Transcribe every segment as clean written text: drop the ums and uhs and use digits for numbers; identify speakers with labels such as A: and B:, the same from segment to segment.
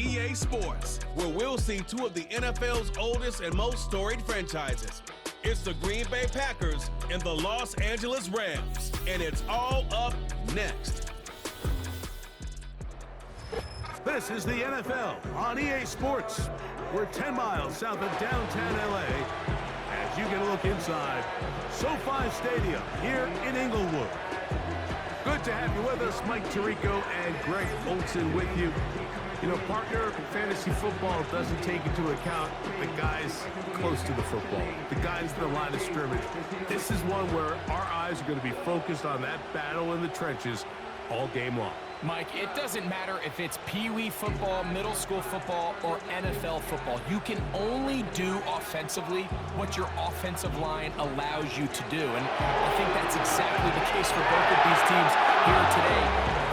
A: EA Sports, where we'll see two of the NFL's oldest and most storied franchises. It's the Green Bay Packers and the Los Angeles Rams, and it's all up next.
B: This is the NFL on EA Sports. We're 10 miles south of downtown LA as you get a look inside SoFi Stadium here in Inglewood. Good to have you with us. Mike Tirico and Greg Olson with you. You know, partner, fantasy football doesn't take into account the guys close to the football, the guys in the line of scrimmage. This is one where our eyes are going to be focused on that battle in the trenches all game long.
C: Mike, it doesn't matter if it's Pee-wee football, middle school football, or NFL football. You can only do offensively what your offensive line allows you to do. And I think that's exactly the case for both of these teams here today.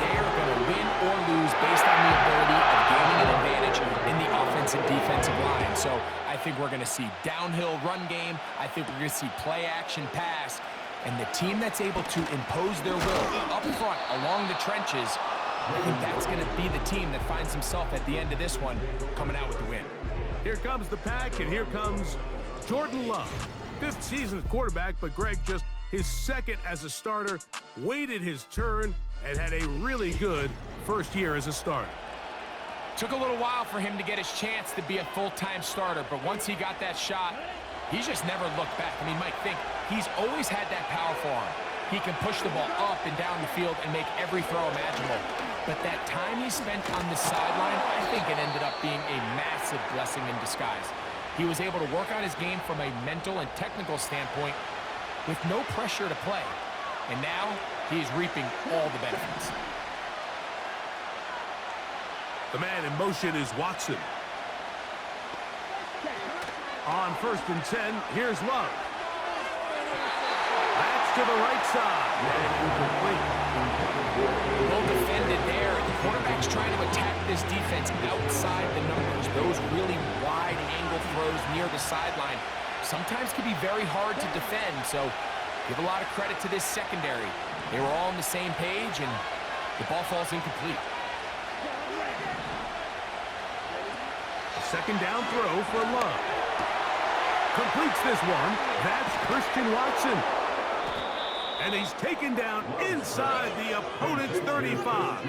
C: They are going to win or lose based on the ability of gaining an advantage in the offensive defensive line. So I think we're going to see downhill run game. I think we're going to see play action pass. And the team that's able to impose their will up front along the trenches, I think that's going to be the team that finds himself at the end of this one coming out with the win.
B: Here comes the pack, and here comes Jordan Love. Fifth season as quarterback, but Greg just his second as a starter, waited his turn, and had a really good first year as a starter.
C: Took a little while for him to get his chance to be a full-time starter, but once he got that shot, he's just never looked back. I mean, Mike, think, he's always had that powerful arm. He can push the ball up and down the field and make every throw imaginable. But that time he spent on the sideline, I think it ended up being a massive blessing in disguise. He was able to work on his game from a mental and technical standpoint with no pressure to play. And now he's reaping all the benefits.
B: The man in motion is Watson. On 1st and 10, here's Love. That's to the right side. And incomplete.
C: Well defended there. The quarterback's trying to attack this defense outside the numbers. Those really wide angle throws near the sideline sometimes can be very hard to defend. So give a lot of credit to this secondary. They were all on the same page, and the ball falls incomplete.
B: A second down throw for Love. Completes this one. That's Christian Watson. And he's taken down inside the opponent's 35.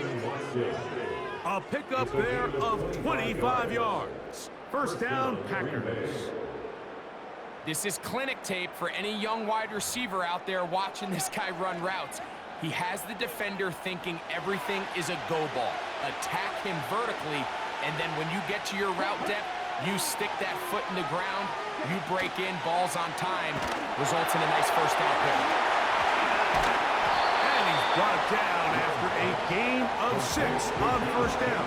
B: A pickup there of 25 yards. First down, Packers.
C: This is clinic tape for any young wide receiver out there watching this guy run routes. He has the defender thinking everything is a go ball. Attack him vertically, and then when you get to your route depth, you stick that foot in the ground, you break in, balls on time, results in a nice first down pick.
B: And he's brought down after a gain of 6 on first down.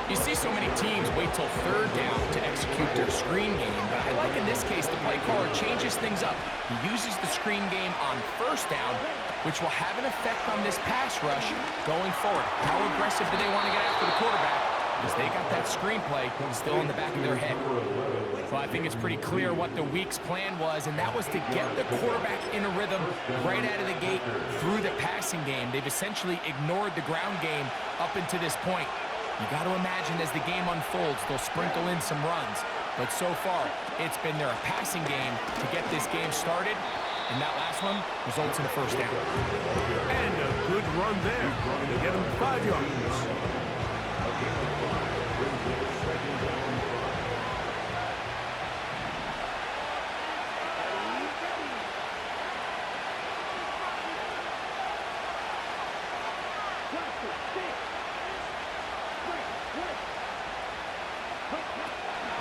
C: You see so many teams wait till third down to execute their screen game, but I like in this case the play caller changes things up. He uses the screen game on first down, which will have an effect on this pass rush going forward. How aggressive do they want to get after the quarterback? Because they got that screenplay still in the back of their head. Well, I think it's pretty clear what the week's plan was, and that was to get the quarterback in a rhythm right out of the gate through the passing game. They've essentially ignored the ground game up until this point. You got to imagine as the game unfolds, they'll sprinkle in some runs. But so far, it's been their passing game to get this game started, and that last one results in a first down.
B: And a good run there to get him 5 yards.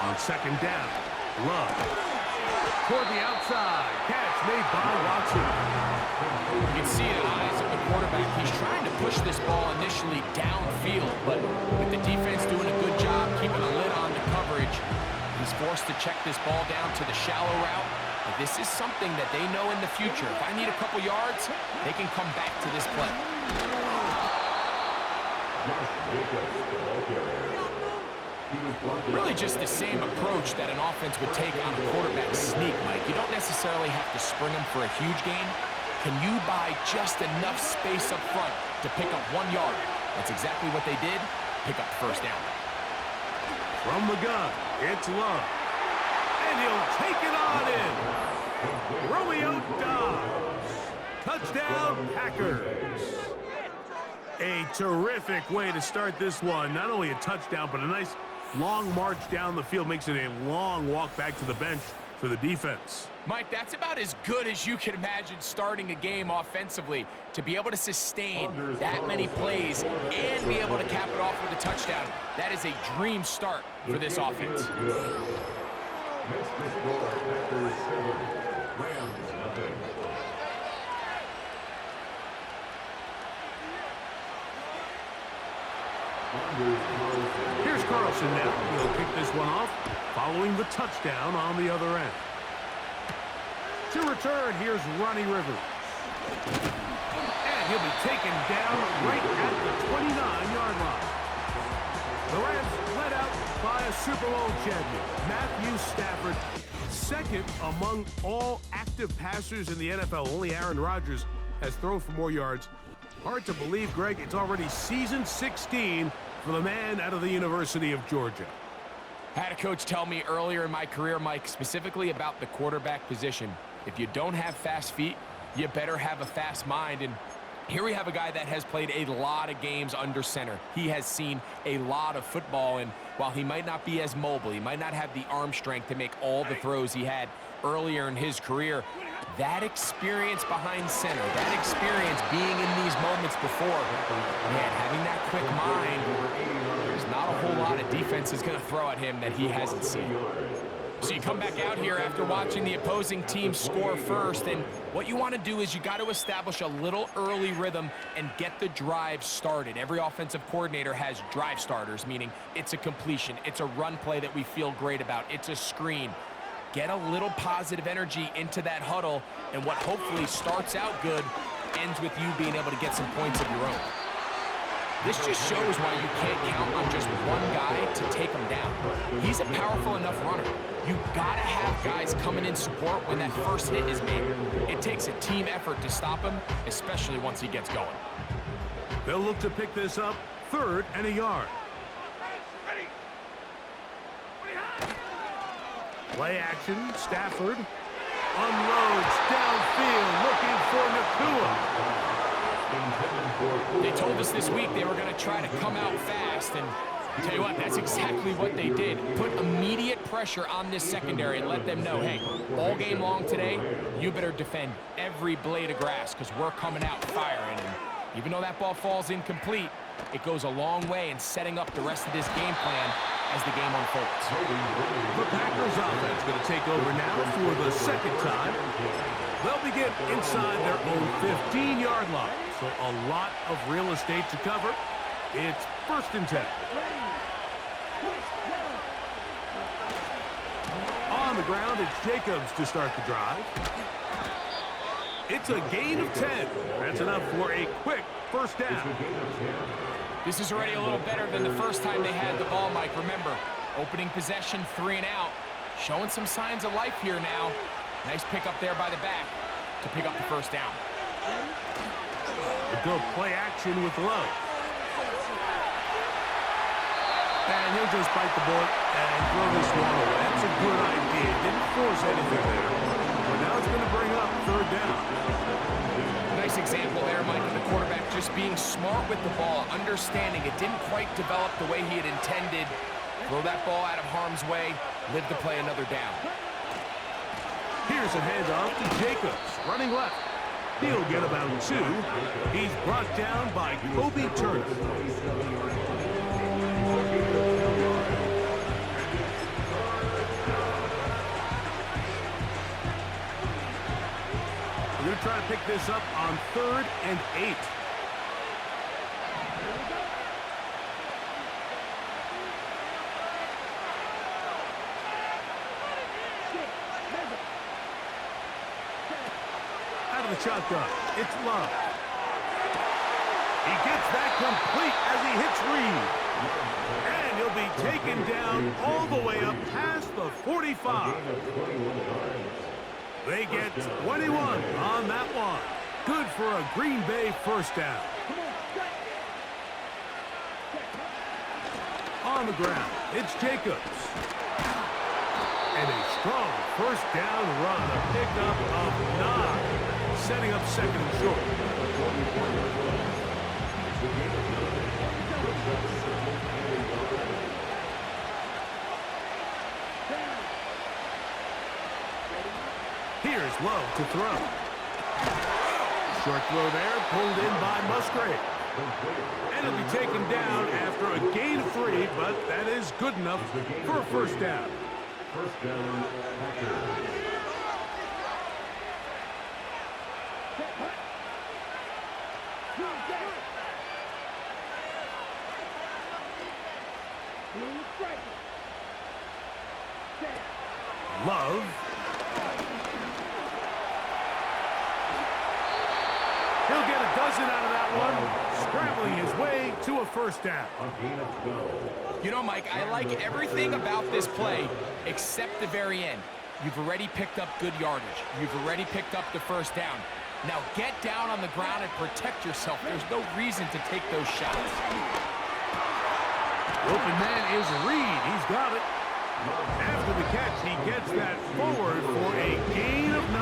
B: On second down, Love. Toward the outside, catch made by Watson.
C: You can see in the eyes of the quarterback, he's trying to push this ball initially downfield, but with the defense doing a good job keeping a lid on the coverage, he's forced to check this ball down to the shallow route. But this is something that they know in the future. If I need a couple yards, they can come back to this play. Really just the same approach that an offense would take on a quarterback sneak, Mike. You don't necessarily have to spring them for a huge gain. Can you buy just enough space up front to pick up 1 yard? That's exactly what they did. Pick up first down.
B: From the gun, it's Love. And he'll take it on in. Romeo Dobbs. Touchdown, Packers. A terrific way to start this one. Not only a touchdown, but a nice long march down the field. Makes it a long walk back to the bench for the defense.
C: Mike, that's about as good as you can imagine starting a game offensively. To be able to sustain that many plays and be able to cap it off with a touchdown, that is a dream start for this offense.
B: Here's Carlson now. He'll kick this one off, following the touchdown on the other end. To return, here's Ronnie Rivers. And he'll be taken down right at the 29-yard line. The Rams led out by a Super Bowl champion, Matthew Stafford, second among all active passers in the NFL. Only Aaron Rodgers has thrown for more yards. Hard to believe, Greg, it's already season 16 for the man out of the University of Georgia.
C: I had a coach tell me earlier in my career, Mike, specifically about the quarterback position. If you don't have fast feet, you better have a fast mind. And here we have a guy that has played a lot of games under center. He has seen a lot of football, and while he might not be as mobile, he might not have the arm strength to make all the throws he had earlier in his career, that experience behind center, that experience being in these moments before, man, having that quick mind, there's not a whole lot of defense is going to throw at him that he hasn't seen. So you come back out here after watching the opposing team score first, and what you want to do is you got to establish a little early rhythm and get the drive started. Every offensive coordinator has drive starters, meaning it's a completion, it's a run play that we feel great about, it's a screen. Get a little positive energy into that huddle, and what hopefully starts out good ends with you being able to get some points of your own. This just shows why you can't count on just one guy to take him down. He's a powerful enough runner. You gotta have guys coming in support when that first hit is made. It takes a team effort to stop him, especially once he gets going.
B: They'll look to pick this up, 3rd and a yard. Play action, Stafford unloads downfield, looking for Nakua.
C: They told us this week they were going to try to come out fast, and tell you what, that's exactly what they did. Put immediate pressure on this secondary and let them know, hey, all game long today, you better defend every blade of grass because we're coming out firing. And even though that ball falls incomplete, it goes a long way in setting up the rest of this game plan as the game unfolds.
B: The Packers offense going to take over now for the second time. They'll begin inside their own 15-yard line. So a lot of real estate to cover. It's 1st and 10. On the ground, it's Jacobs to start the drive. It's a gain of 10. That's enough for a quick first down.
C: This is already a little better than the first time they had the ball, Mike. Remember, opening possession, 3 and out. Showing some signs of life here now. Nice pick up there by the back to pick up the first down.
B: We'll go play action with Love. And he'll just bite the bullet and throw this one away. That's a good idea. Didn't force anything there. But now it's going to bring up 3rd down.
C: Nice example there, Mike, of the quarterback just being smart with the ball, understanding it didn't quite develop the way he had intended. Throw that ball out of harm's way, live to play another down.
B: Here's a handoff to Jacobs, running left. He'll get about 2. He's brought down by Kobe Turner. We're going to try to pick this up on 3rd and 8. Out of the shotgun, it's Love. He gets that complete as he hits Reed. And he'll be taken down all the way up past the 45. They get 21 on that one. Good for a Green Bay first down. On on the ground. It's Jacobs. And a strong first down run, a pickup of 9, setting up second and short. Here's Love to throw. Short throw there, pulled in by Musgrave. And it'll be taken down after a gain of 3, but that is good enough for a first down.
D: First down, Packers.
B: Love. He'll get a dozen out of that one, scrambling his way to a first down.
C: You know, Mike, I like everything about this play except the very end. You've already picked up good yardage. You've already picked up the first down. Now get down on the ground and protect yourself. There's no reason to take those shots.
B: Open man is Reed. He's got it. After the catch, he gets that forward for a gain of 9.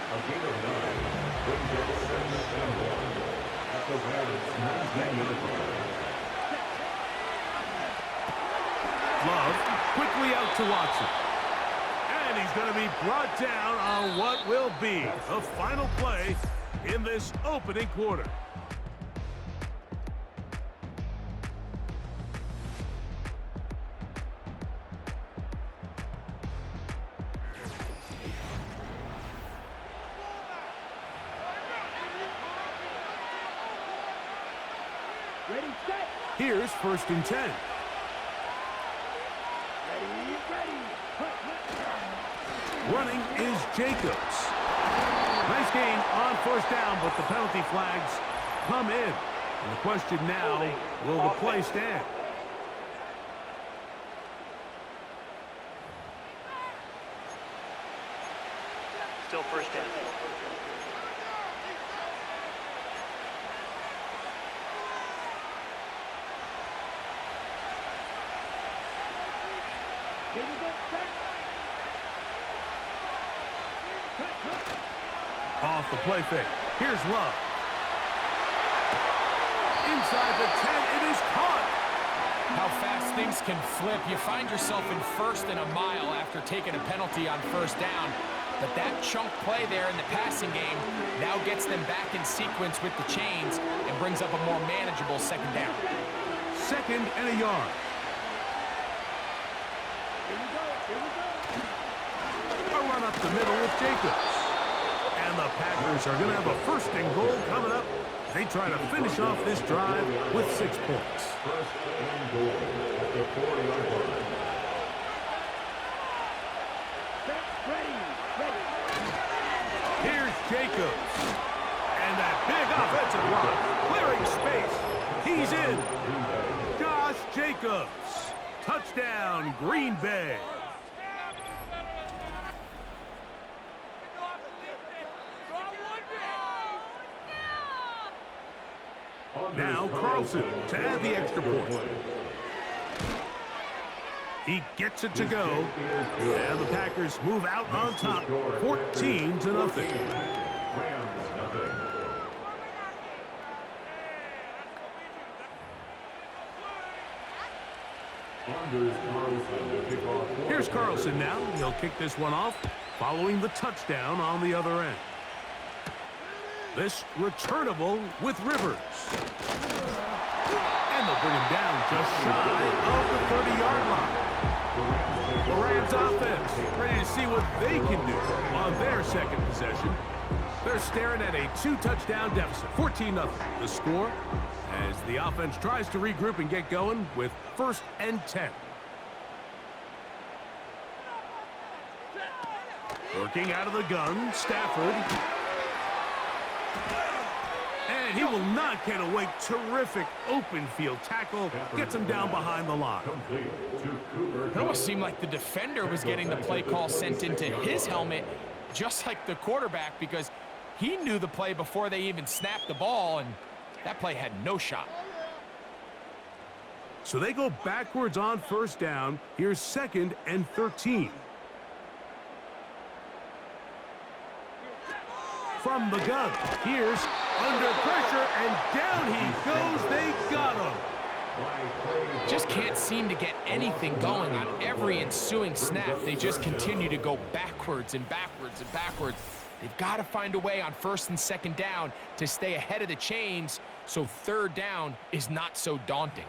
D: A gain of 9. Brings up 7th and 1. At the Ravens 9-yard.
B: Love quickly out to Watson. And he's going to be brought down on what will be the final play in this opening quarter. Here's 1st and 10. Running is Jacobs. Nice gain on first down, but the penalty flags come in. And the question now, will the play stand?
E: Still first down.
B: Off the play fake. Here's Love. Inside the 10, it is caught.
C: How fast things can flip. You find yourself in 1st and a mile after taking a penalty on first down. But that chunk play there in the passing game now gets them back in sequence with the chains and brings up a more manageable second down.
B: 2nd and a yard. A run up the middle with Jacobs. And the Packers are going to have a 1st and goal coming up. They try to finish off this drive with 6 points.
D: 1st and goal at the 40-yard line.
B: Here's Jacobs. And that big offensive block, clearing space. He's in. Josh Jacobs. Touchdown, Green Bay. Now Carlson to add the extra point. He gets it to go. And the Packers move out on top, 14-0. Here's Carlson now. He'll kick this one off, following the touchdown on the other end. This returnable with Rivers. And they'll bring him down just shy of the 30-yard line. The Rams offense ready to see what they can do on their second possession. They're staring at a 2-touchdown deficit, 14-0. The score as the offense tries to regroup and get going with 1st and 10. Working out of the gun, Stafford. And he will not get away. Terrific open field tackle. Gets him down behind the line.
C: It almost seemed like the defender was getting the play call sent into his helmet, just like the quarterback, because he knew the play before they even snapped the ball, and that play had no shot.
B: So they go backwards on first down. Here's 2nd and 13. From the gun, here's under pressure, and down he goes. They got him.
C: Just can't seem to get anything going on every ensuing snap. They just continue to go backwards and backwards and backwards. They've got to find a way on 1st and 2nd down to stay ahead of the chains so 3rd down is not so daunting.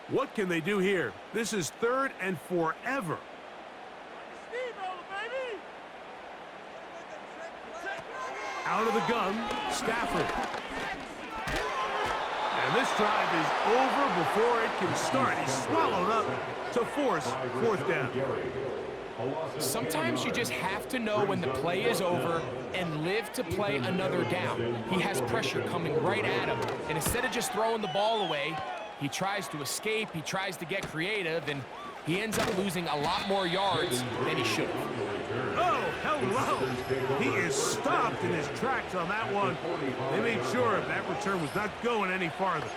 B: What can they do here? This is 3rd and forever. Out of the gun, Stafford. And this drive is over before it can start. He's swallowed up to force 4th down.
C: Sometimes you just have to know when the play is over and live to play another down. He has pressure coming right at him, and instead of just throwing the ball away, he tries to escape, he tries to get creative, and he ends up losing a lot more yards than he should have.
B: Oh, hello! He is stopped in his tracks on that one. They made sure that return was not going any farther.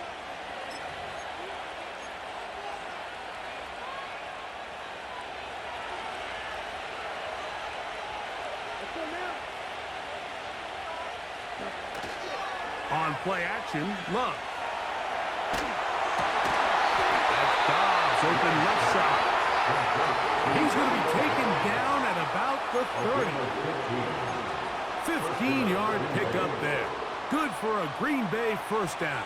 B: On play action, Love. Dobbs open left side. He's going to be taken down at about the 30. 15-yard pickup there. Good for a Green Bay 1st down.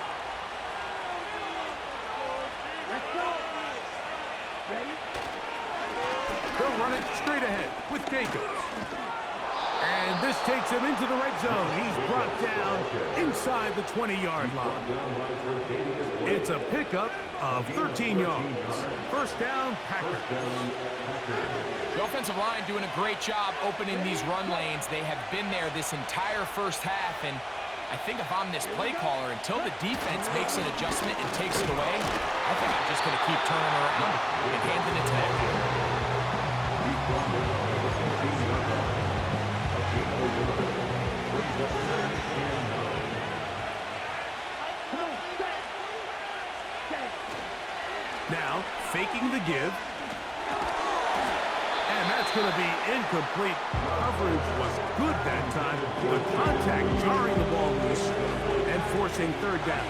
B: They'll run it straight ahead with Jacobs. And this takes him into the red zone. He's brought down inside the 20-yard line. It's a pickup of 13 yards. 1st down, Packers.
C: The offensive line doing a great job opening these run lanes. They have been there this entire first half, and I think if I'm this play caller, until the defense makes an adjustment and takes it away, I think I'm just going to keep turning around and handing it to them.
B: Now, faking the give. And that's going to be incomplete. Coverage was good that time. The contact jarring the ball loose and forcing 3rd down.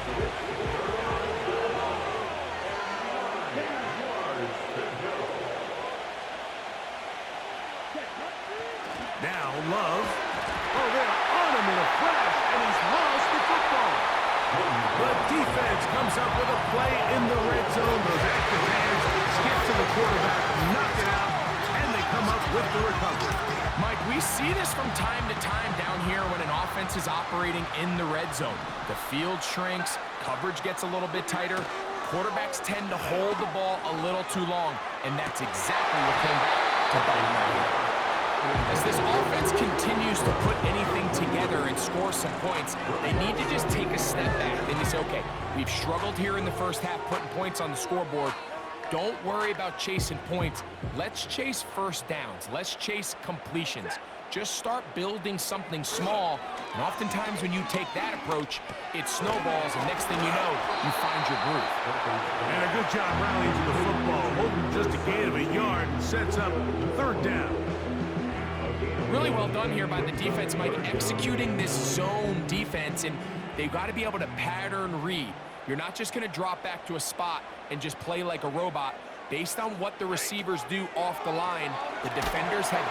B: Now, Love. Oh, they're on him in a flash, and he's lost the football. The defense comes up with a play in the red zone. Those active hands skip to the quarterback, knock it out, and they come up with the recovery.
C: Mike, we see this from time to time down here when an offense is operating in the red zone. The field shrinks, coverage gets a little bit tighter, quarterbacks tend to hold the ball a little too long, and that's exactly what came back to bite them out here. As this offense continues to put anything together and score some points, they need to just take a step back. Then you say, okay, we've struggled here in the first half putting points on the scoreboard. Don't worry about chasing points. Let's chase 1st downs. Let's chase completions. Just start building something small, and oftentimes when you take that approach, it snowballs, and next thing you know, you find your groove.
B: And a good job rallying to the football, holding just a gain of a yard, and sets up 3rd down.
C: Really well done here by the defense, Mike, executing this zone defense, and they've got to be able to pattern read. You're not just going to drop back to a spot and just play like a robot. Based on what the receivers do off the line, the defenders have...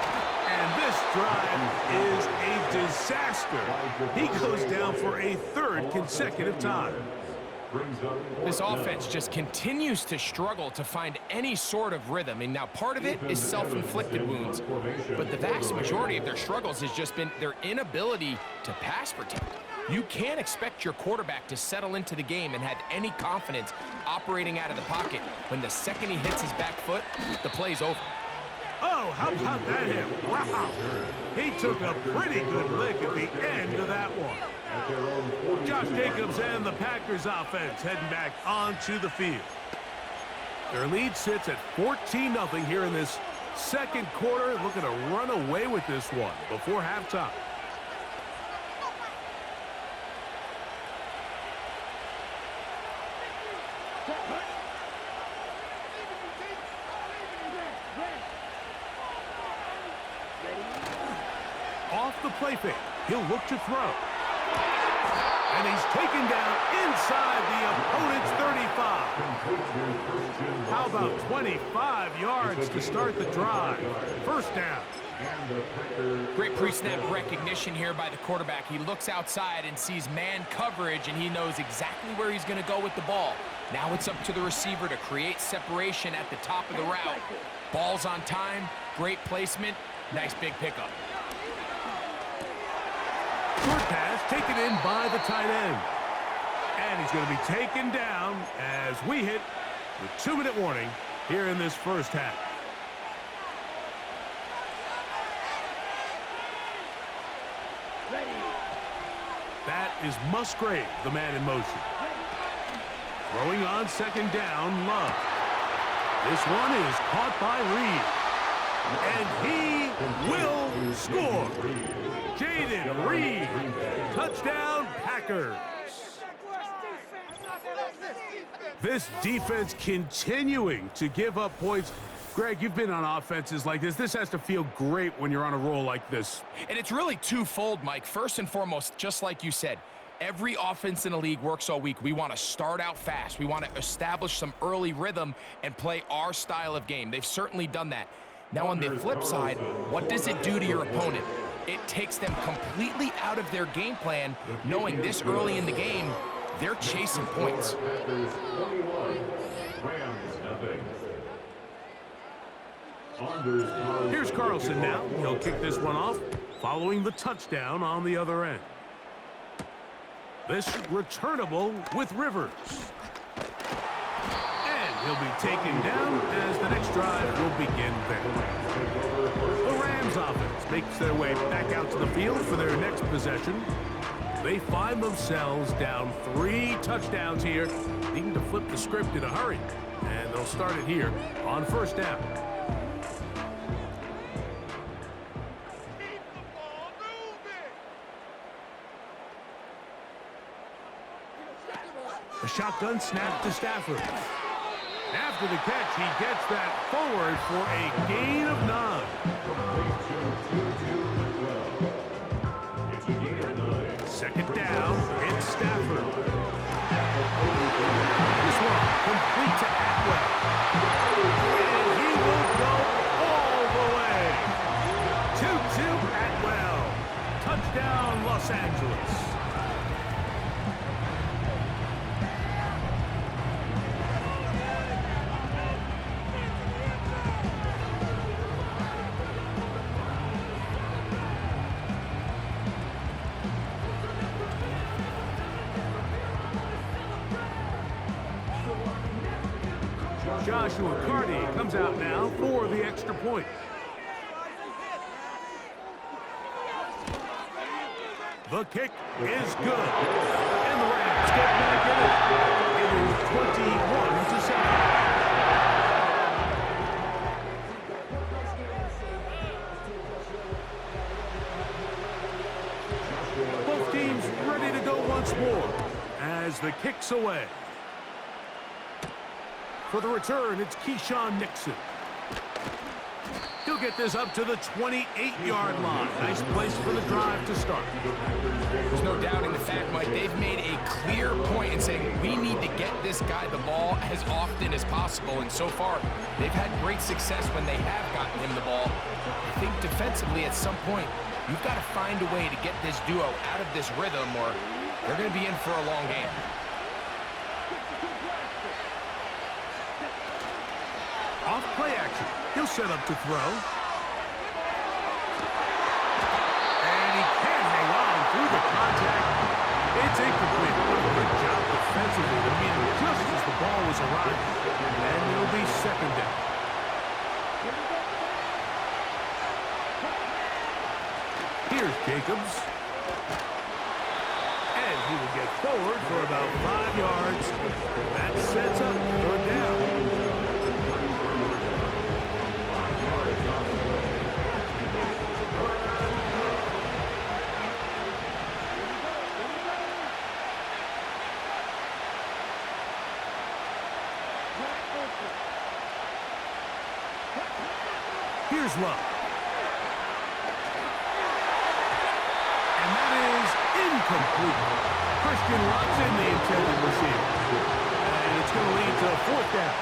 B: And this drive is a disaster. He goes down for a 3rd consecutive time.
C: This offense just continues to struggle to find any sort of rhythm. And now part of it is self-inflicted wounds, but the vast majority of their struggles has just been their inability to pass protect. You can't expect your quarterback to settle into the game and have any confidence operating out of the pocket when the second he hits his back foot, the play's over.
B: Oh, how about that hit? Wow. He took a pretty good lick at the end of that one. Josh Jacobs and the Packers offense heading back onto the field. Their lead sits at 14-0 here in this Second quarter, looking to run away with this one before halftime. Off the play fake, he'll look to throw. And he's taken down inside the opponent's 35. How about 25 yards to start the drive? First down.
C: Great pre-snap recognition here by the quarterback. He looks outside and sees man coverage, and he knows exactly where he's going to go with the ball. Now it's up to the receiver to create separation at the top of the route. Ball's on time, great placement, nice big pickup.
B: Short pass taken in by the tight end. And he's going to be taken down as we hit the 2-minute warning here in this first half. That is Musgrave, the man in motion. Throwing on second down, Love. This one is caught by Reed. And he will score. Jaden Reed, touchdown Packers. This defense continuing to give up points. Greg, you've been on offenses like this. This has to feel great when you're on a roll like this.
C: And it's really twofold, Mike. First and foremost, just like you said, every offense in the league works all week. We want to start out fast. We want to establish some early rhythm and play our style of game. They've certainly done that. Now on the flip side, what does it do to your opponent? It takes them completely out of their game plan, knowing this early in the game, they're chasing points.
B: Here's Carlson now. He'll kick this one off, following the touchdown on the other end. This returnable with Rivers. And he'll be taken down as the next drive will begin there. The Rams offense makes their way back out to the field for their next possession. They find themselves down 3 touchdowns here, needing to flip the script in a hurry. And they'll start it here on first down. A shotgun snap to Stafford. After the catch, he gets that forward for a gain of 9. Second down, it's Stafford. This one complete to Atwell. And he will go all the way. 2-2 Atwell. Touchdown, Los Angeles. Joshua Carty comes out now for the extra point. The kick is good. And the Rams get back in it. It is 21-7. Both teams ready to go once more as the kick's away. For the return, it's Keyshawn Nixon. He'll get this up to the 28-yard line. Nice place for the drive to start.
C: There's no doubting the fact, Mike, they've made a clear point in saying we need to get this guy the ball as often as possible. And so far, they've had great success when they have gotten him the ball. I think defensively at some point, you've got to find a way to get this duo out of this rhythm or they're going to be in for a long game.
B: Off play action. He'll set up to throw. And he can't hang on through the contact. It's incomplete. Good job defensively to meet him just as the ball was arriving. And it'll be second down. Here's Jacobs. And he will get forward for about 5 yards. That sets up third down. is low. And that is incomplete. Christian Watson, the intended receiver. And it's going to lead to a fourth down.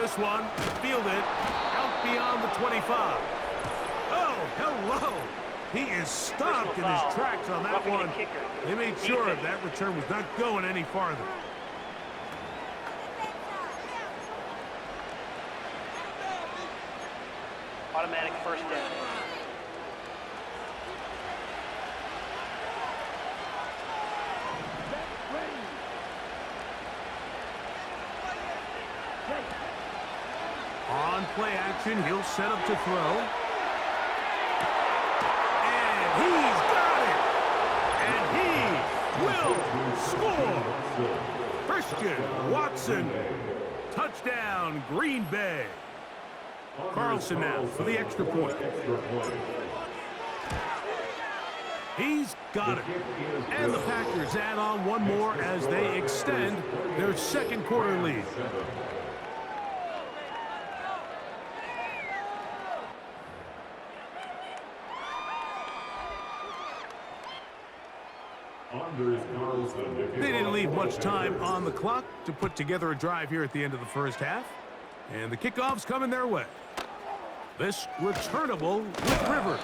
B: This one, fielded out beyond the 25. Oh, hello. He is stopped in his tracks on that one. They made sure that return was not going any farther.
E: Automatic first down.
B: On play action, he'll set up to throw. And he's got it! And he will score! Christian Watson, touchdown, Green Bay. Carlson now for the extra point. He's got it. And the Packers add on one more as they extend their second quarter lead. They didn't leave much time on the clock to put together a drive here at the end of the first half. And the kickoff's coming their way. This returnable with Rivers.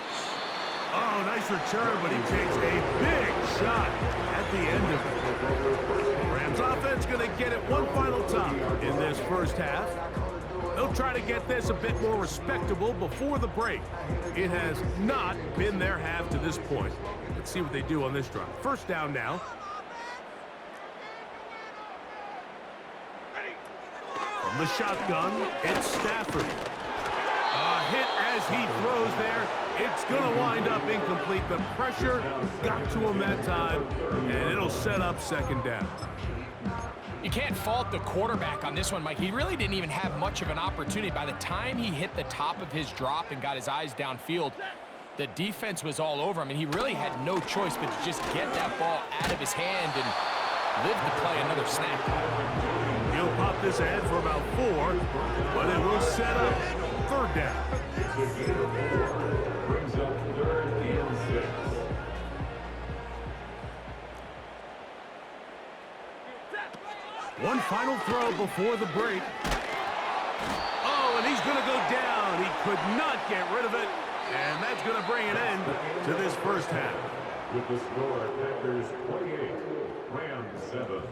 B: Oh, nice return, but he takes a big shot at the end of it. Rams offense going to get it one final time in this first half. They'll try to get this a bit more respectable before the break. It has not been their half to this point. Let's see what they do on this drive. First down now. From the shotgun, it's Stafford. A hit as he throws there. It's going to wind up incomplete. The pressure got to him that time, and it'll set up second down.
C: You can't fault the quarterback on this one, Mike. He really didn't even have much of an opportunity. By the time he hit the top of his drop and got his eyes downfield, the defense was all over him, and he really had no choice but to just get that ball out of his hand and live to play another snap.
B: He'll pop this ahead for about 4, but it will set up third down.
D: Brings up 3rd and 6.
B: One final throw before the break. Oh, and he's going to go down. He could not get rid of it, and that's going to bring an end to this first half.
D: With the score, Packers 28, Rams 7.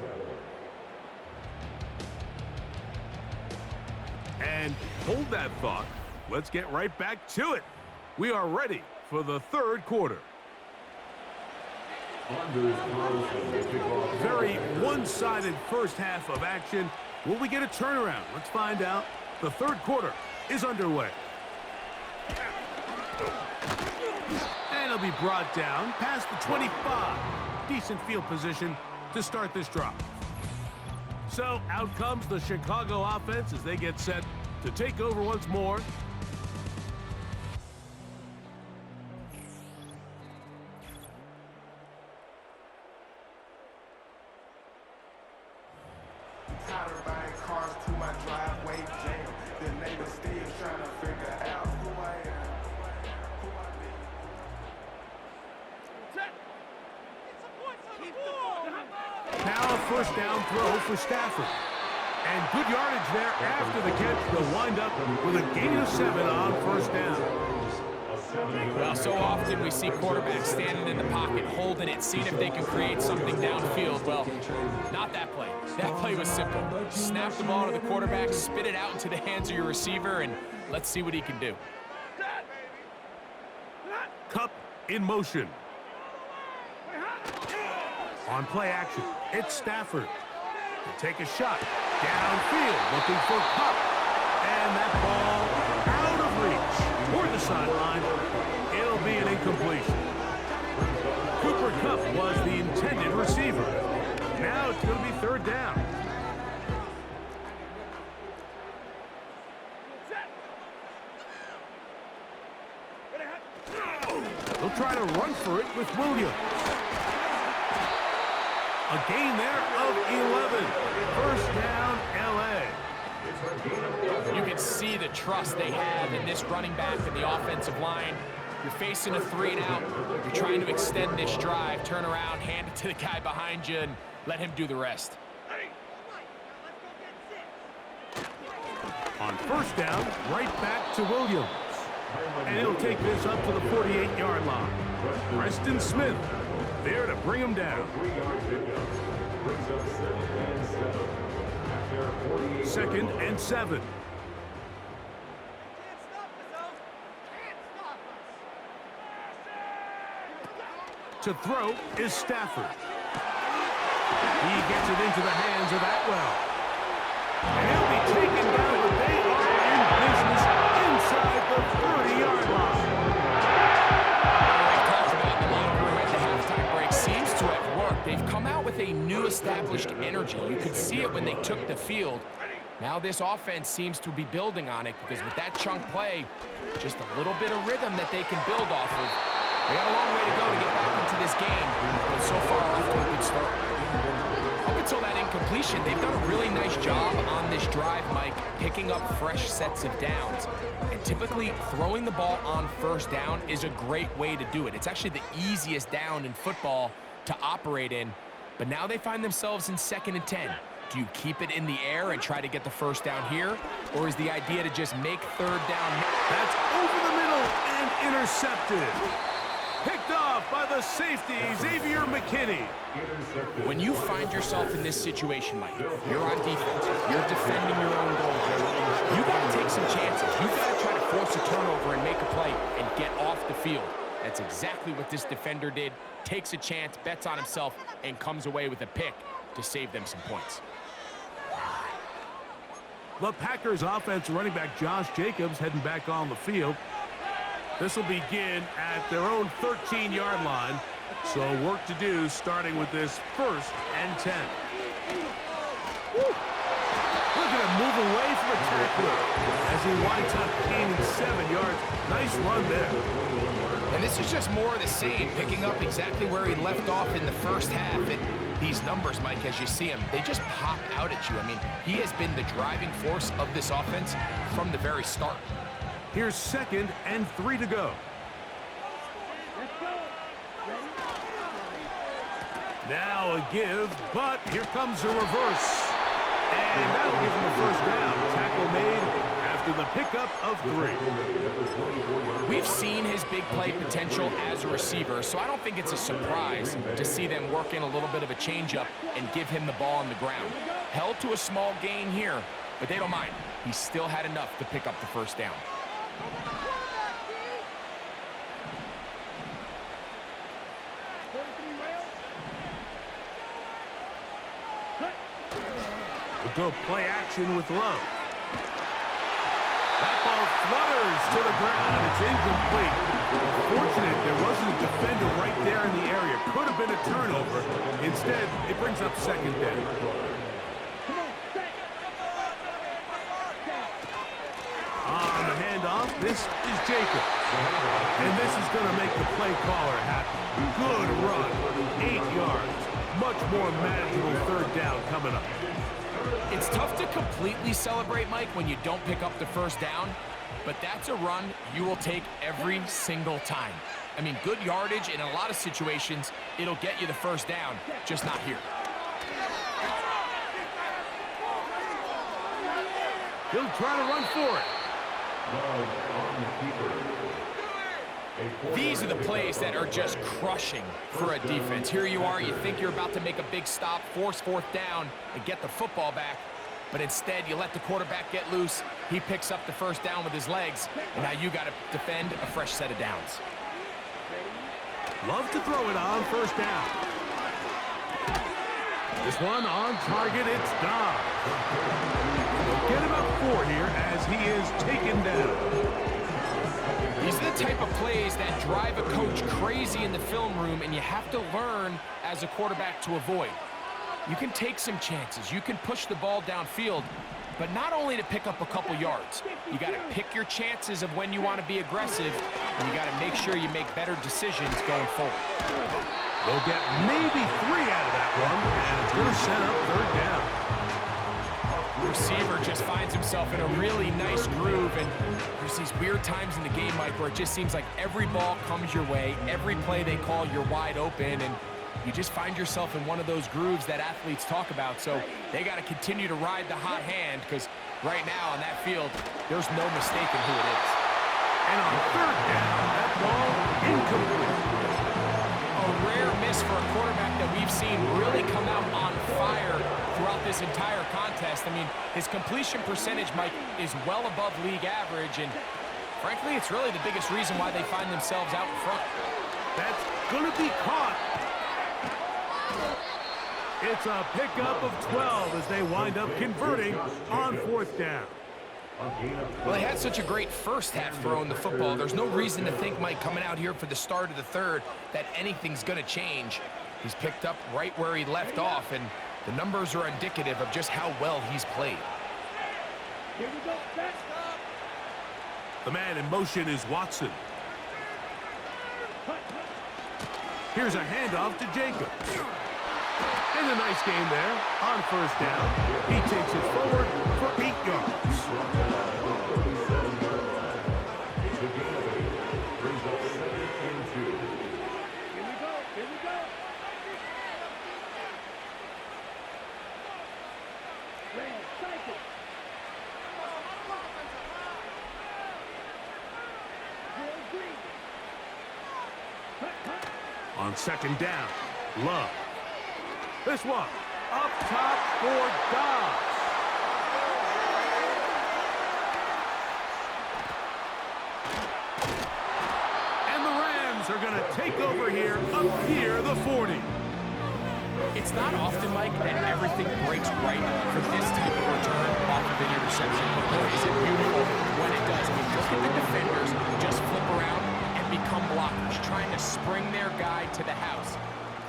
B: And hold that thought. Let's get right back to it. We are ready for the third quarter. Very one-sided first half of action. Will we get a turnaround? Let's find out. The third quarter is underway. And he'll be brought down past the 25. Decent field position to start this drive. So out comes the Chicago offense as they get set to take over once more. Now a first down throw for Stafford. And good yardage there after the catch. They'll wind up with a gain of 7 on first down.
C: Well, so often we see quarterbacks standing in the pocket, holding it, seeing if they can create something downfield. Well, not that play. That play was simple. Snap the ball to the quarterback, spit it out into the hands of your receiver, and let's see what he can do.
B: Cup in motion. On play action, it's Stafford. He'll take a shot. Downfield, looking for Cup. And that ball out of reach. Toward the sideline. It'll be an incompletion. Cooper Kupp was the intended receiver. Now it's going to be third down. They'll try to run for it with Williams. A gain there of 11. First down, L.A.
C: You can see the trust they have in this running back and the offensive line. You're facing a 3-and-out. You're trying to extend this drive, turn around, hand it to the guy behind you, and let him do the rest.
B: On first down, right back to Williams. And he'll take this up to the 48-yard line. Preston Smith there to bring him down. 2nd and 7. To throw is Stafford. He gets it into the hands of Atwell. And he'll be taken down, but they are in business inside the 30-yard line.
C: We've talked about the locker room at the halftime break. Seems to have worked. They've come out with a new established energy. You could see it when they took the field. Now this offense seems to be building on it because with that chunk play, just a little bit of rhythm that they can build off of. They got a long way to go to get back into this game, but so far off to a good start. Up until that incompletion, they've done a really nice job on this drive, Mike, picking up fresh sets of downs. And typically, throwing the ball on first down is a great way to do it. It's actually the easiest down in football to operate in, but now they find themselves in 2nd and 10. Do you keep it in the air and try to get the first down here, or is the idea to just make 3rd down?
B: That's over the middle and intercepted. Picked off by the safety, Xavier McKinney.
C: When you find yourself in this situation, Mike, you're on defense, you're defending your own goal, you got to take some chances. You got to try to force a turnover and make a play and get off the field. That's exactly what this defender did. Takes a chance, bets on himself, and comes away with a pick to save them some points.
B: The Packers offense running back Josh Jacobs heading back on the field. This will begin at their own 13-yard line. So work to do starting with this 1st and 10. Woo. Look at him move away from the tackler as he winds up gaining 7 yards. Nice run there.
C: And this is just more of the same, picking up exactly where he left off in the first half. And these numbers, Mike, as you see them, they just pop out at you. I mean, he has been the driving force of this offense from the very start.
B: Here's 2nd and 3 to go. Now a give, but here comes a reverse. And that'll give him a first down. Tackle made after the pickup of 3.
C: We've seen his big play potential as a receiver, so I don't think it's a surprise to see them work in a little bit of a changeup and give him the ball on the ground. Held to a small gain here, but they don't mind. He still had enough to pick up the first down.
B: We'll go play action with Love. That ball flutters to the ground. It's incomplete. Fortunate there wasn't a defender right there in the area. Could have been a turnover. Instead, it brings up 2nd down. On the handoff, this is Jacob. And this is going to make the play caller happy. Good run. 8 yards. Much more manageable 3rd down coming up.
C: It's tough to completely celebrate, Mike, when you don't pick up the first down, but that's a run you will take every single time. I mean, good yardage in a lot of situations, it'll get you the first down, just not here.
B: He'll try to run for it.
C: These are the plays that are just crushing for a defense. Here you are, you think you're about to make a big stop, force 4th down, and get the football back, but instead you let the quarterback get loose. He picks up the first down with his legs, and now you got to defend a fresh set of downs.
B: Love to throw it on 1st down. This one on target, it's Dobbs. They'll get about 4 here as he is taken down.
C: These are the type of plays that drive a coach crazy in the film room, and you have to learn as a quarterback to avoid. You can take some chances. You can push the ball downfield, but not only to pick up a couple yards. You got to pick your chances of when you want to be aggressive, and you got to make sure you make better decisions going forward.
B: They'll get maybe 3 out of that one, and it's going to set up third down.
C: The receiver just finds himself in a really nice groove, and there's these weird times in the game, Mike, where it just seems like every ball comes your way, every play they call, you're wide open, and you just find yourself in one of those grooves that athletes talk about. So they got to continue to ride the hot hand, because right now on that field, there's no mistaking who it is.
B: And on third down, that ball incomplete.
C: A rare miss for a quarterback that we've seen really come out on fire throughout this entire contest. I mean, his completion percentage, Mike, is well above league average, and frankly, it's really the biggest reason why they find themselves out in front.
B: That's going to be caught. It's a pickup of 12 as they wind up converting on fourth down.
C: Well, they had such a great first half throwing the football. There's no reason to think, Mike, coming out here for the start of the third, that anything's going to change. He's picked up right where he left off, and the numbers are indicative of just how well he's played.
B: The man in motion is Watson. Here's a handoff to Jacobs. And a nice game there on first down. He takes it forward for 8 yards. On second down, Love. This one, up top for Dobbs. And the Rams are going to take over here, up here, the 40.
C: It's not often, Mike, that everything breaks right for this type of return off of an interception. But boy, is it beautiful when it does. I mean, look at the defenders just flip around and become blockers, trying to spring their guy to the house.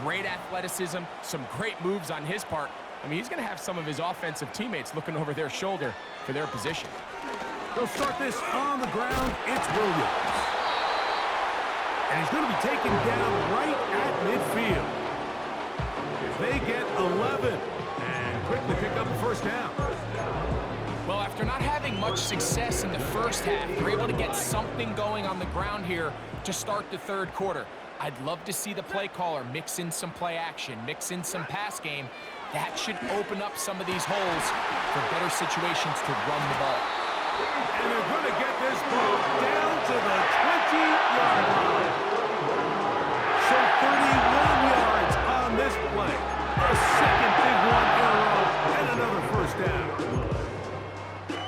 C: Great athleticism, some great moves on his part. I mean, he's going to have some of his offensive teammates looking over their shoulder for their position.
B: They'll start this on the ground. It's Williams. And he's going to be taken down right at midfield. They get 11 and quickly pick up the first down.
C: Well, after not having much success in the first half, they're able to get something going on the ground here to start the third quarter. I'd love to see the play caller mix in some play action, mix in some pass game. That should open up some of these holes for better situations to run the ball.
B: And they're going to get this ball down to the 20-yard line. So 31 yards on this play. A second big one in a row, and another first down.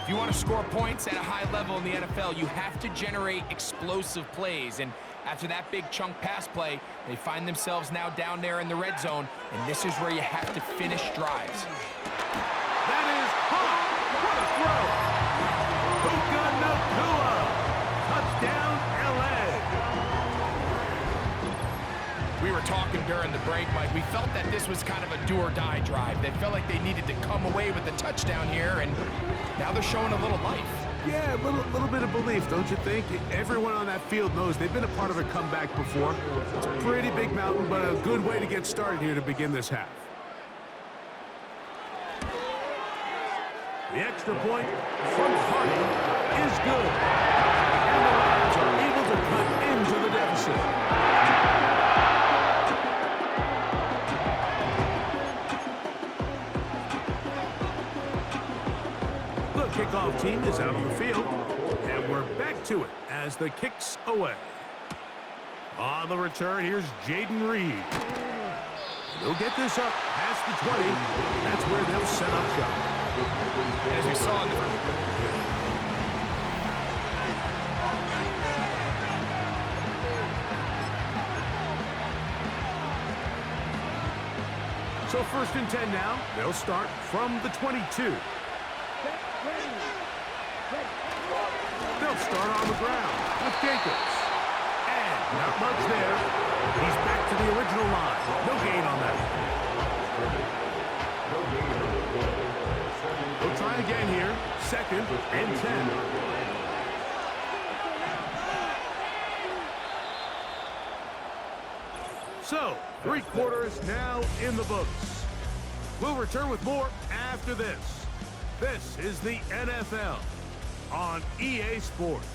C: If you want to score points at a high level in the NFL, you have to generate explosive plays. And after that big chunk pass play, they find themselves now down there in the red zone, and this is where you have to finish drives.
B: That is hot. What a throw. Puka Nacua. Touchdown, L.A.
C: We were talking during the break, Mike. We felt that this was kind of a do-or-die drive. They felt like they needed to come away with the touchdown here, and now they're showing a little life.
B: Yeah, a little bit of belief, don't you think? Everyone on that field knows they've been a part of a comeback before. It's a pretty big mountain, but a good way to get started here to begin this half. The extra point from Hardy is good. And the Rams are able to cut into the deficit. Kickoff team is out on the field, and we're back to it as the kick's away. On the return, here's Jaden Reed. They'll get this up past the 20. That's where they'll set up shop.
C: As we saw in the
B: So 1st and 10 now. They'll start from the 22. They'll start on the ground with Jacobs. And not much there. He's back to the original line. No gain on that. They'll try again here. 2nd and 10. So, Three quarters now in the books. We'll return with more after this. This is the NFL on EA Sports.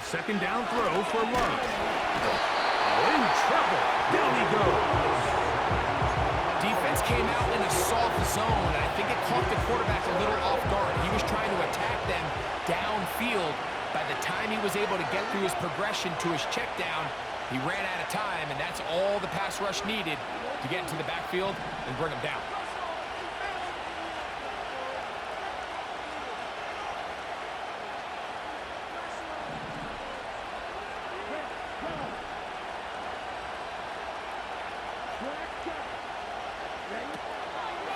B: Second down throw for Love. In trouble. Down he goes.
C: Defense came out in a soft zone, and I think it caught the quarterback a little off guard. He was trying to attack them downfield. By the time he was able to get through his progression to his check down, he ran out of time, and that's all the pass rush needed to get into the backfield and bring him down.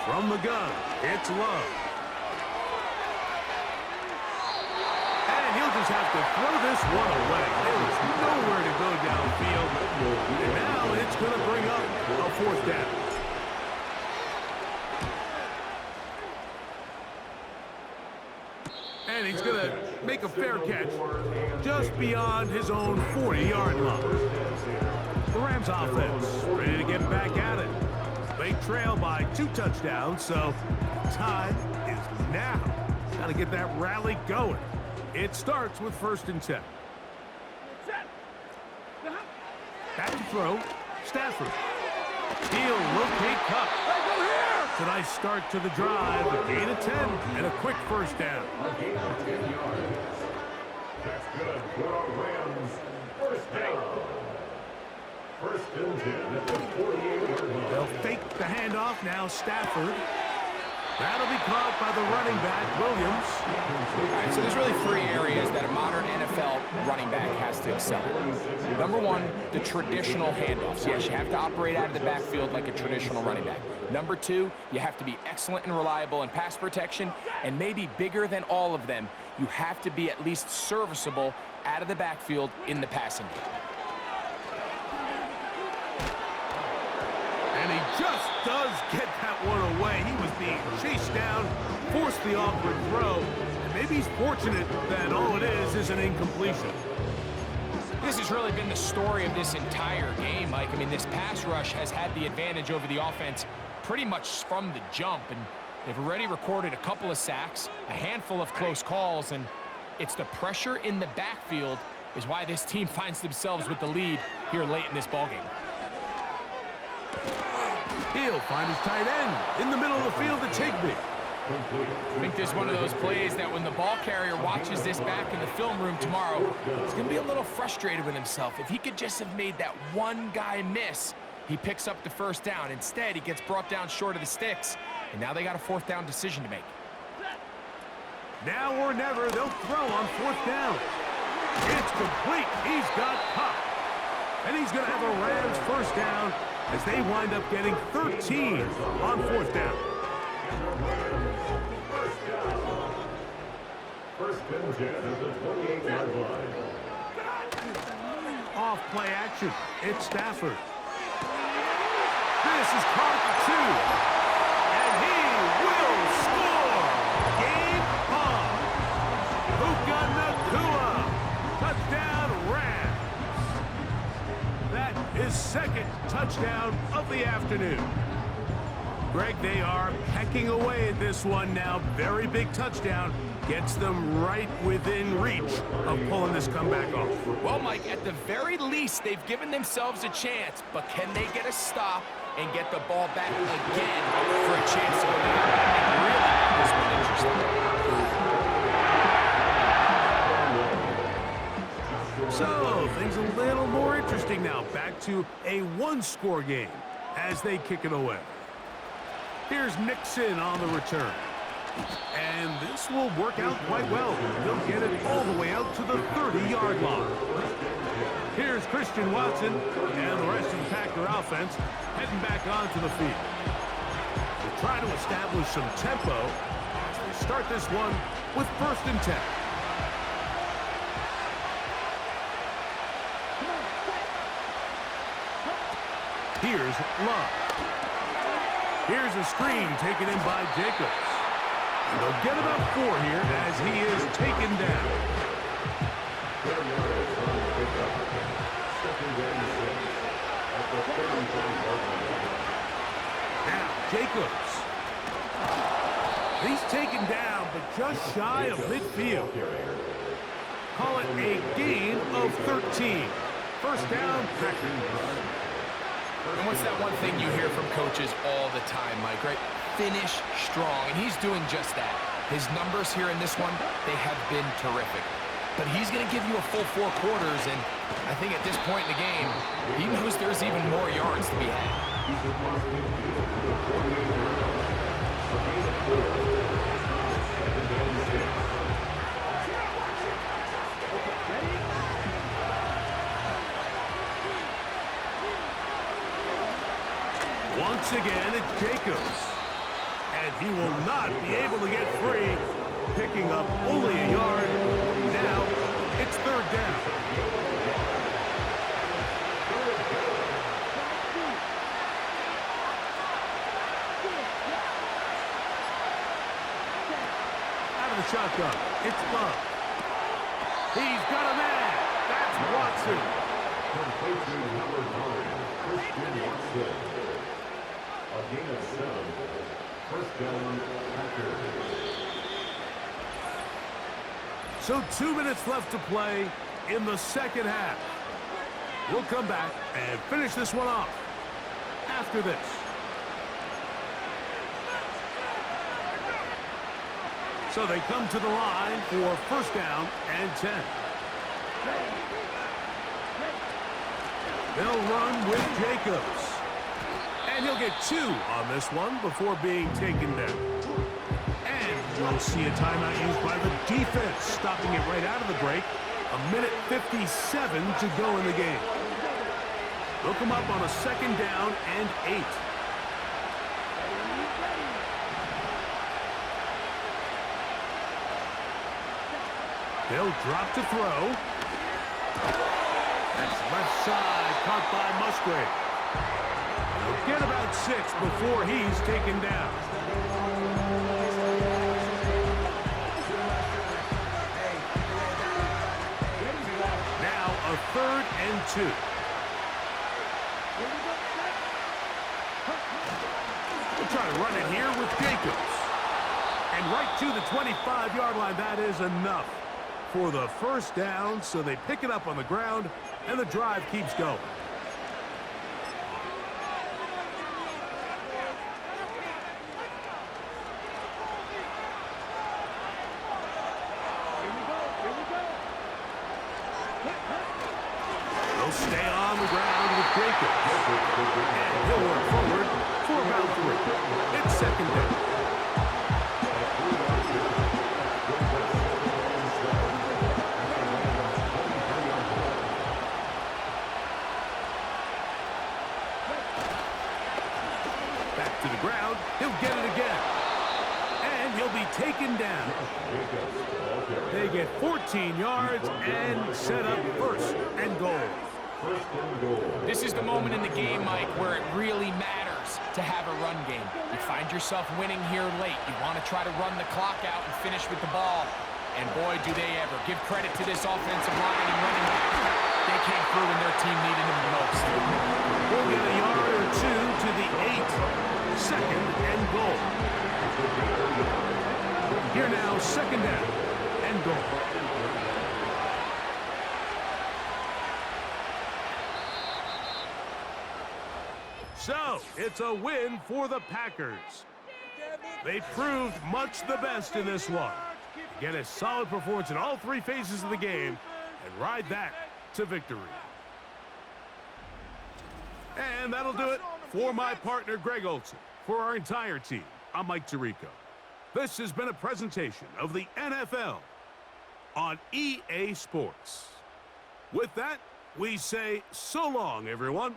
B: From the gun, it's Love. And he'll just have to throw this one away. There is nowhere to go downfield. And now it's going to bring up a fourth down. And he's going to make a fair catch just beyond his own 40-yard line. The Rams offense ready to get back at it. They trail by 2 touchdowns, so time is now. Got to get that rally going. It starts with 1st and 10. Back to throw. Stafford. He'll locate Cup. It's a nice start to the drive. A gain of 10 and a quick first down.
D: A gain of 10 yards. That's good for our Rams. First down. 1st and 10 at the 48-yard line.
B: They'll fake the handoff now. Stafford. That'll be caught by the running back, Williams.
C: All right, so there's really 3 areas that a modern NFL running back has to excel in. Number 1, the traditional handoffs. Yes, you have to operate out of the backfield like a traditional running back. Number 2, you have to be excellent and reliable in pass protection, and maybe bigger than all of them, you have to be at least serviceable out of the backfield in the passing game.
B: And he just does get that one away. He was being chased down, forced the awkward throw, and maybe he's fortunate that all it is an incompletion.
C: This has really been the story of this entire game, Mike. I mean, this pass rush has had the advantage over the offense pretty much from the jump, and they've already recorded a couple of sacks, a handful of close calls, and it's the pressure in the backfield is why this team finds themselves with the lead here late in this ballgame.
B: He'll find his tight end in the middle of the field to Higbee.
C: I think this is one of those plays that when the ball carrier watches this back in the film room tomorrow, he's going to be a little frustrated with himself. If he could just have made that one guy miss, he picks up the first down. Instead, he gets brought down short of the sticks, and now they got a 4th down decision to make.
B: Now or never, they'll throw on 4th down. It's complete. He's got Cup. And he's going to have a Rams first down as they wind up getting 13 on 4th down.
D: First and 10 at the 28-yard line.
B: Off play action. It's Stafford. This is caught at 2. And he will score. Game on. Puka Nacua. Touchdown, Rams. That is 2nd touchdown of the afternoon. Greg, they are pecking away at this one now. Very big touchdown. Gets them right within reach of pulling this comeback off.
C: Well, Mike, at the very least, they've given themselves a chance, but can they get a stop and get the ball back again for a chance to go down and really make this one interesting?
B: So, things a little more interesting now. Back to a 1-score game as they kick it away. Here's Nixon on the return. And this will work out quite well. He'll get it all the way out to the 30-yard line. Here's Christian Watson and the rest of the Packer offense heading back onto the field. They'll try to establish some tempo as they start this one with 1st and 10. Here's Love. Here's a screen taken in by Jacobs. And they'll get about 4 here as he is taken down. Now, Jacobs. He's taken down, but just shy of midfield. Call it a gain of 13. 1st down, Packers.
C: And what's that one thing you hear from coaches all the time, Mike, right? Finish strong, and he's doing just that. His numbers here in this one, they have been terrific. But he's going to give you a full 4 quarters, and I think at this point in the game, he knows there's even more yards to be had.
B: Once again, it's Jacobs. And he will not be able to get free, picking up only a yard. Now, it's 3rd down. Out of the shotgun, it's Love. He's got a man. That's Watson.
D: Complete number 9, Christian Watson. A gain of 7. 1st down, Packers.
B: So 2 minutes left to play in the 2nd half. We'll come back and finish this one off after this. So they come to the line for 1st down and 10. They'll run with Jacobs. And he'll get 2 on this one before being taken down. And we'll see a timeout used by the defense, stopping it right out of the break. 1:57 to go in the game. They'll come up on a 2nd down and 8. They'll drop to throw. That's left side, caught by Musgrave. They'll get about 6 before he's taken down. Now a 3rd and 2. We'll try to run it here with Jacobs. And right to the 25-yard line, that is enough for the 1st down, so they pick it up on the ground, and the drive keeps going. They'll stay on the ground with Jacobs. And he'll work forward for about 3. It's 2nd down. Back to the ground. He'll get it again. And he'll be taken down. They get 14 yards and set up 1st and goal.
C: This is the moment in the game, Mike, where it really matters to have a run game. You find yourself winning here late. You want to try to run the clock out and finish with the ball. And boy, do they ever. Give credit to this offensive line and running back. They came through when their team needed them the most.
B: We'll get a yard or 2 to the 8. 2nd and goal. Here now, 2nd down and goal. So, it's a win for the Packers. They proved much the best in this one. Get a solid performance in all 3 phases of the game and ride that to victory. And that'll do it for my partner, Greg Olson. For our entire team, I'm Mike Tirico. This has been a presentation of the NFL on EA Sports. With that, we say so long, everyone.